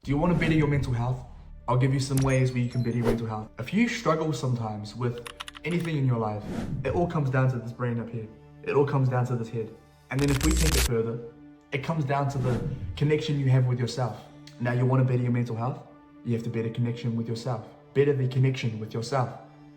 Do you want to better your mental health? I'll give you some ways where you can better your mental health. If you struggle sometimes with anything in your life, it all comes down to this brain up here. It all comes down to this head. And then if we take it further, it comes down to the connection you have with yourself. Now you want to better your mental health? You have to better connection with yourself. Better the connection with yourself.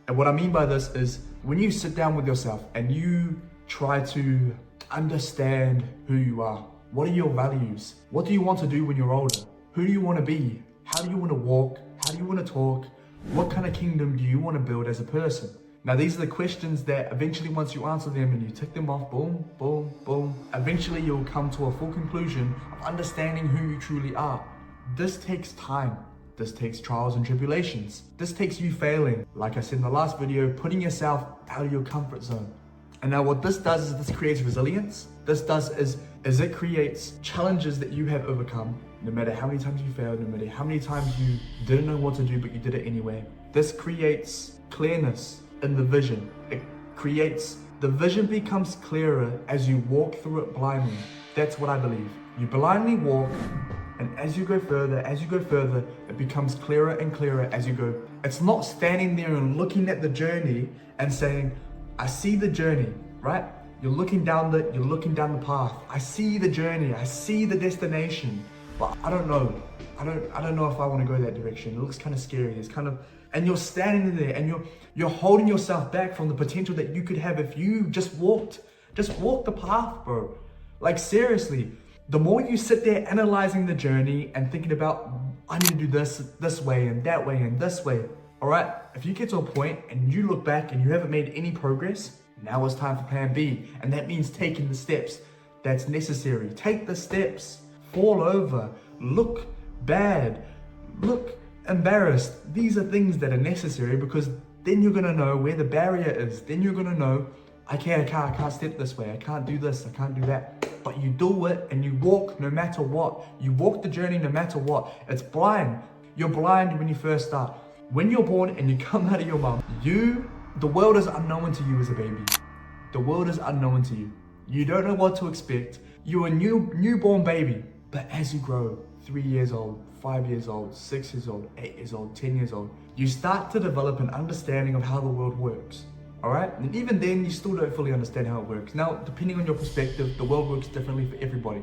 And what I mean by this is when you sit down with yourself and you try to understand who you are, what are your values? What do you want to do when you're older? Who do you want to be? How do you want to walk? How do you want to talk? What kind of kingdom do you want to build as a person? Now, these are the questions that eventually once you answer them and you tick them off, boom, boom, boom, eventually you'll come to a full conclusion of understanding who you truly are. This takes time. This takes trials and tribulations. This takes you failing. Like I said in the last video, putting yourself out of your comfort zone. And now what this does is this creates resilience. This does is it creates challenges that you have overcome. No matter how many times you failed, no matter how many times you didn't know what to do, but you did it anyway. This creates clearness in the vision. The vision becomes clearer as you walk through it blindly. That's what I believe. You blindly walk, and as you go further, it becomes clearer and clearer as you go. It's not standing there and looking at the journey and saying, I see the journey, right? You're looking down the path. I see the journey, I see the destination, but I don't know. I don't know if I want to go that direction. It looks kind of scary. And you're standing there and you're holding yourself back from the potential that you could have if you just walked the path, bro. Like seriously, the more you sit there analyzing the journey and thinking about, I need to do this way and that way and this way. All right, if you get to a point and you look back and you haven't made any progress, now it's time for plan B. And that means taking the steps that's necessary. Take the steps, fall over, look bad, look embarrassed. These are things that are necessary because then you're gonna know where the barrier is. Then you're gonna know, okay, I can't step this way. I can't do this, I can't do that. But you do it and you walk no matter what. You walk the journey no matter what. It's blind. You're blind when you first start. When you're born and you come out of your mom, the world is unknown to you as a baby. The world is unknown to you. You don't know what to expect. You're a newborn baby. But as you grow, 3 years old, 5 years old, 6 years old, 8 years old, 10 years old, you start to develop an understanding of how the world works. All right? And even then, you still don't fully understand how it works. Now, depending on your perspective, the world works differently for everybody.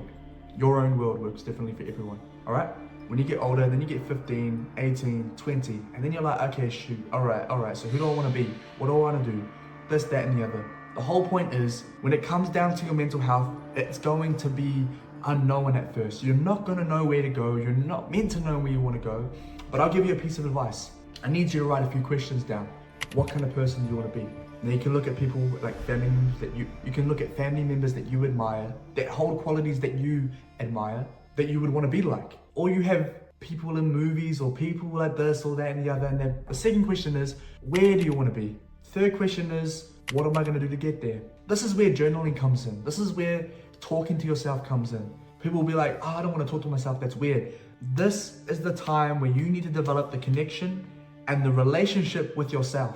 Your own world works differently for everyone. All right? When you get older, then you get 15, 18, 20, and then you're like, okay, shoot, all right, so who do I want to be? What do I want to do? This, that, and the other. The whole point is, when it comes down to your mental health, it's going to be unknown at first. You're not going to know where to go. You're not meant to know where you want to go. But I'll give you a piece of advice. I need you to write a few questions down. What kind of person do you want to be? Now you can look at people like family members that you can look at family members that you admire, that hold qualities that you admire, that you would want to be like. Or you have people in movies or people like this or that and the other. And then the second question is, where do you want to be? Third question is, what am I going to do to get there? This is where journaling comes in. This is where talking to yourself comes in. People will be like, I don't want to talk to myself, that's weird. This is the time where you need to develop the connection and the relationship with yourself.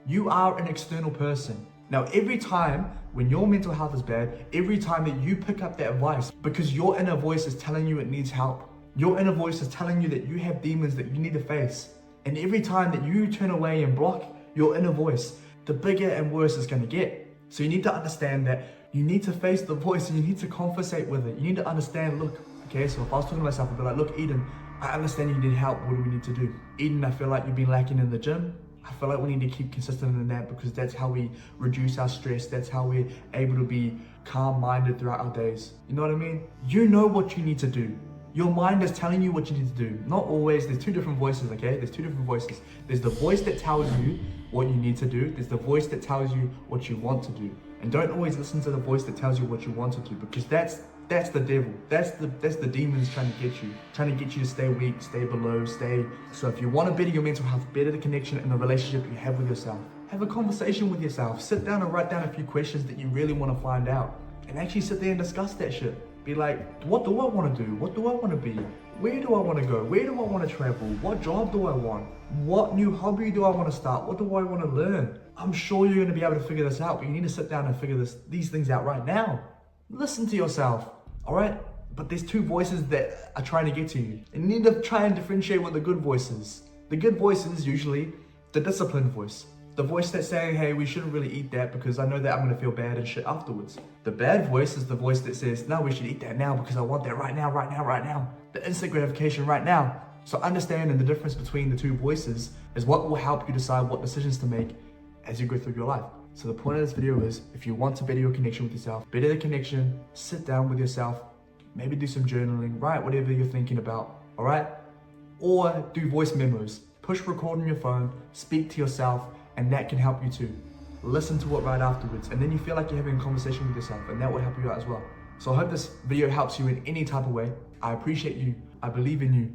You are an external person. Now, every time when your mental health is bad, every time that you pick up that voice, because your inner voice is telling you it needs help. Your inner voice is telling you that you have demons that you need to face. And every time that you turn away and block your inner voice, the bigger and worse it's going to get. So you need to understand that you need to face the voice and you need to conversate with it. You need to understand, look, okay, so if I was talking to myself, I'd be like, look, Eden, I understand you need help. What do we need to do? Eden, I feel like you've been lacking in the gym. I feel like we need to keep consistent in that because that's how we reduce our stress. That's how we're able to be calm-minded throughout our days. You know what I mean? You know what you need to do. Your mind is telling you what you need to do. Not always. There's two different voices, okay? There's two different voices. There's the voice that tells you what you need to do. There's the voice that tells you what you want to do. And don't always listen to the voice that tells you what you want to do because that's the devil. That's the demons trying to get you to stay weak, stay below, stay. So if you want to better your mental health, better the connection and the relationship you have with yourself, have a conversation with yourself. Sit down and write down a few questions that you really want to find out and actually sit there and discuss that shit. Be like, what do I want to do? What do I want to be? Where do I want to go? Where do I want to travel? What job do I want? What new hobby do I want to start? What do I want to learn? I'm sure you're going to be able to figure this out, but you need to sit down and figure these things out right now. Listen to yourself, all right? But there's two voices that are trying to get to you. And you need to try and differentiate what the good voice is. The good voice is usually the disciplined voice. The voice that's saying, hey, we shouldn't really eat that because I know that I'm gonna feel bad and shit afterwards. The bad voice is the voice that says, no, we should eat that now because I want that right now, right now, right now. The instant gratification right now. So understanding the difference between the two voices is what will help you decide what decisions to make as you go through your life. So the point of this video is, if you want to better your connection with yourself, better the connection, sit down with yourself, maybe do some journaling, write whatever you're thinking about, all right? Or do voice memos. Push record on your phone, speak to yourself, and that can help you too. Listen to it right afterwards, and then you feel like you're having a conversation with yourself, and that will help you out as well. So I hope this video helps you in any type of way. I appreciate you. I believe in you.